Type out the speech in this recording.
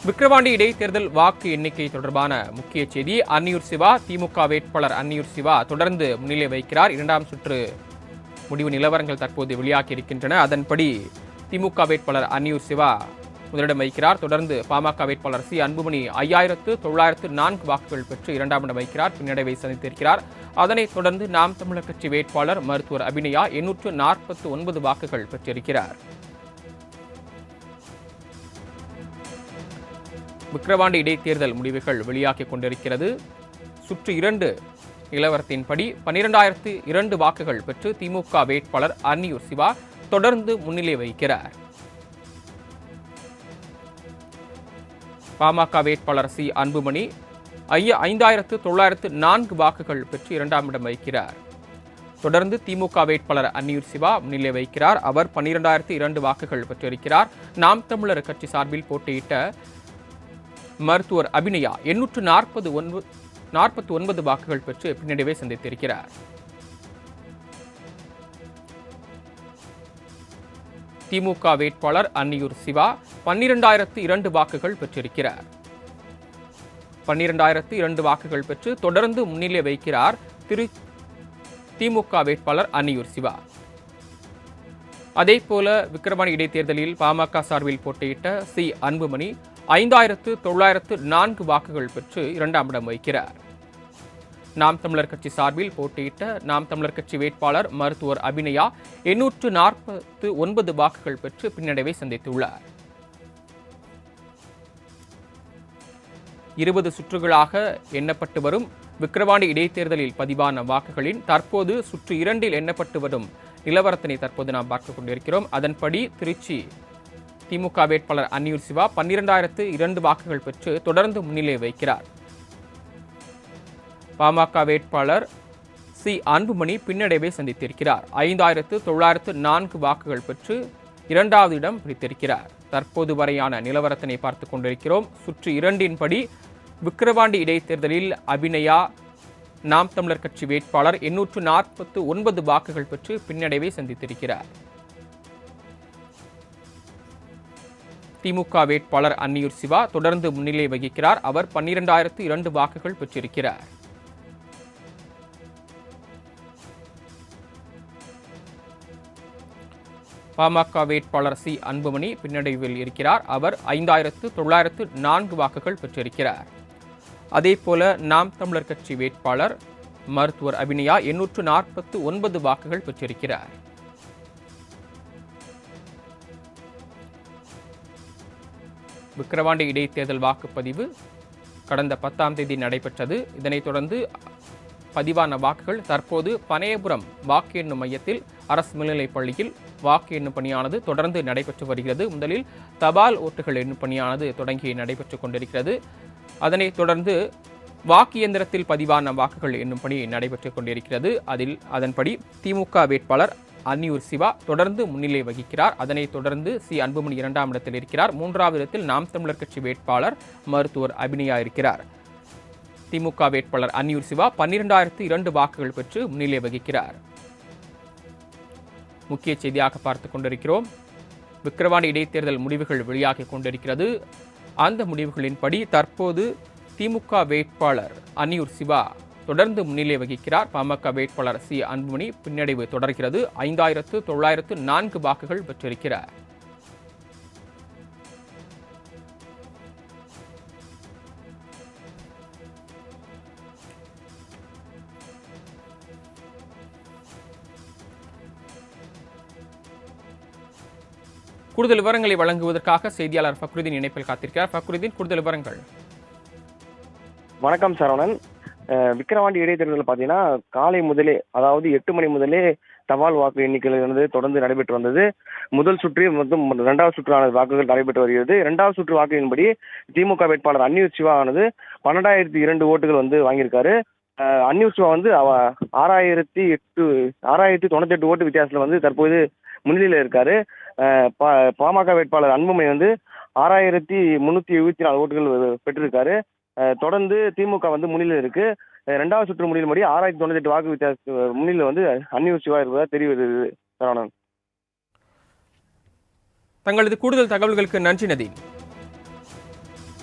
விக்கிரவாண்டி இடைத்தேர்தல் வாக்கு எண்ணிக்கை தொடர்பான முக்கிய செய்தி. அன்னியூர் சிவா திமுக வேட்பாளர் அன்னியூர் சிவா தொடர்ந்து முன்னிலை வைக்கிறார். இரண்டாம் சுற்று முடிவு நிலவரங்கள் தற்போது வெளியாகி இருக்கின்றன. அதன்படி திமுக வேட்பாளர் அன்னியூர் சிவா முதலிடம் வைக்கிறார். தொடர்ந்து பாமக வேட்பாளர் சி அன்புமணி 5904 வாக்குகள் பெற்று இரண்டாம் இடம் வைக்கிறார். பின்னடைவை சந்தித்திருக்கிறார். அதனைத் தொடர்ந்து நாம் தமிழர் கட்சி வேட்பாளர் மருத்துவர் அபிநயா 849 வாக்குகள் பெற்றிருக்கிறார். விக்கிரவாண்டி இடைத்தேர்தல் முடிவுகள் வெளியாகிக் கொண்டிருக்கிறது. சுற்று 2 நிலவரத்தின்படி 12002 வாக்குகள் பெற்று திமுக வேட்பாளர் அன்னியூர் சிவா தொடர்ந்து முன்னிலை வகிக்கிறார். பாமக வேட்பாளர் சி அன்புமணி 5904 வாக்குகள் பெற்று இரண்டாம் இடம் வகிக்கிறார். தொடர்ந்து திமுக வேட்பாளர் அன்னியூர் சிவா முன்னிலை வகிக்கிறார். அவர் 12002 வாக்குகள் பெற்றிருக்கிறார். நாம் தமிழர் கட்சி சார்பில் போட்டியிட்ட மருத்துவர் அபிநயா 849 வாக்குகள் பெற்று பின்னடைவை சந்தித்திருக்கிறார். திமுக வேட்பாளர் அன்னியூர் சிவா 12002 வாக்குகள் பெற்றிருக்கிறார். 12002 வாக்குகள் பெற்று தொடர்ந்து முன்னிலை வைக்கிறார் திமுக வேட்பாளர் அன்னியூர் சிவா. அதேபோல விக்கிரவாண்டி இடைத்தேர்தலில் பாமக சார்பில் போட்டியிட்ட சி அன்புமணி 5904 வாக்குகள் பெற்று இரண்டாம் இடம் வகிக்கிறார். நாம் தமிழர் கட்சி சார்பில் போட்டியிட்ட நாம் தமிழர் கட்சி வேட்பாளர் மருத்துவர் அபிநயா 849 வாக்குகள் பெற்று பின்னடைவை சந்தித்துள்ளார். 20 சுற்றுகளாக எண்ணப்பட்டு வரும் விக்கிரவாண்டி இடைத்தேர்தலில் பதிவான வாக்குகளின் தற்போது சுற்று 2 எண்ணப்பட்டு வரும் நிலவரத்தினை தற்போது நாம் பார்த்துக் கொண்டிருக்கிறோம். அதன்படி திருச்சி திமுக வேட்பாளர் அன்னியூர் சிவா 12002 வாக்குகள் பெற்று தொடர்ந்து முன்னிலை வைக்கிறார். பாமக வேட்பாளர் சி அன்புமணி பின்னடைவை சந்தித்திருக்கிறார். 5904 வாக்குகள் பெற்று இரண்டாவது இடம் பிடித்திருக்கிறார். தற்போது வரையான நிலவரத்தினை பார்த்துக் கொண்டிருக்கிறோம். சுற்று 2 படி விக்கிரவாண்டி இடைத்தேர்தலில் அபிநயா நாம் தமிழர் கட்சி வேட்பாளர் 849 வாக்குகள் பெற்று பின்னடைவை சந்தித்திருக்கிறார். திமுக வேட்பாளர் அன்னியூர் சிவா தொடர்ந்து முன்னிலை வகிக்கிறார். அவர் 12002 வாக்குகள் பெற்றிருக்கிறார். பாமக வேட்பாளர் சி அன்புமணி பின்னடைவில் இருக்கிறார். அவர் 5904 வாக்குகள் பெற்றிருக்கிறார். அதேபோல நாம் தமிழர் கட்சி வேட்பாளர் மருத்துவர் அபிநயா 849 வாக்குகள் பெற்றிருக்கிறார். விக்கிரவாண்டி இடைத்தேர்தல் வாக்குப்பதிவு கடந்த 10ஆம் தேதி நடைபெற்றது. இதனைத் தொடர்ந்து பதிவான வாக்குகள் தற்போது பனையபுரம் வாக்கு எண்ணும் மையத்தில் அரசு மேல்நிலைப் பள்ளியில் வாக்கு எண்ணும் பணியானது தொடர்ந்து நடைபெற்று வருகிறது. முதலில் தபால் ஓட்டுகள் எண்ணும் பணியானது தொடங்கி நடைபெற்றுக் கொண்டிருக்கிறது. அதனைத் தொடர்ந்து வாக்கு இயந்திரத்தில் பதிவான வாக்குகள் எண்ணும் பணி நடைபெற்றுக் கொண்டிருக்கிறது. அதன்படி திமுக வேட்பாளர் அன்னியூர் சிவா தொடர்ந்து முன்னிலை வகிக்கிறார். அதனைத் தொடர்ந்து சி அன்புமணி 2ஆம் இடத்தில் இருக்கிறார். 3வது இடத்தில் நாம் தமிழர் கட்சி வேட்பாளர் மருத்துவர் அபிநயா இருக்கிறார். திமுக வேட்பாளர் அன்னியூர் சிவா 12002 வாக்குகள் பெற்று முன்னிலை வகிக்கிறார். முக்கிய செய்தியாக பார்த்துக் கொண்டிருக்கிறோம். விக்கிரவாண்டி இடைத்தேர்தல் முடிவுகள் வெளியாகிக் கொண்டிருக்கிறது. அந்த முடிவுகளின்படி தற்போது திமுக வேட்பாளர் அன்னியூர் சிவா தொடர்ந்து முன்னிலை வகிக்கிறார். பாமக வேட்பாளர் சி அன்புமணி பின்னடைவு தொடர்கிறது. 5904 வாக்குகள் பெற்றிருக்கிறார். கூடுதல் விவரங்களை வழங்குவதற்காக செய்தியாளர் ஃபக்ருதீன் இணைப்பில் காத்திருக்கிறார். ஃபக்ருதீன், கூடுதல் விவரங்கள். வணக்கம் சரவணன். விக்கிரவாண்டி இடைத்தேர்தல் பார்த்தீங்கன்னா காலை முதலே, அதாவது 8 மணி முதலே தபால் வாக்கு எண்ணிக்கையிலிருந்து தொடர்ந்து நடைபெற்று வந்தது. முதல் சுற்று மற்றும் 2வது சுற்றான வாக்குகள் நடைபெற்று வருகிறது. 2வது சுற்று வாக்குகளின்படி திமுக வேட்பாளர் அன்னியூர் சிவா ஆனது 12002 ஓட்டுகள் வாங்கியிருக்காரு. அன்னியூர் சிவா 6098 ஓட்டு வித்தியாசத்தில் தற்போது முன்னிலையில் இருக்காரு. பாமக வேட்பாளர் அன்புமணி 6374 ஓட்டுகள் பெற்றிருக்காரு. தொடர்ந்து திமுக முன்னிலையில் இருக்கு. 2வது சுற்று முடிவுபடி 6098 வாக்கு வித்தியாச முன்னிலையில் அன்னியூர் சிவா இருப்பதாக தெரிவித்தது. தங்களது கூடுதல் தகவல்களுக்கு நன்றி நதீன்.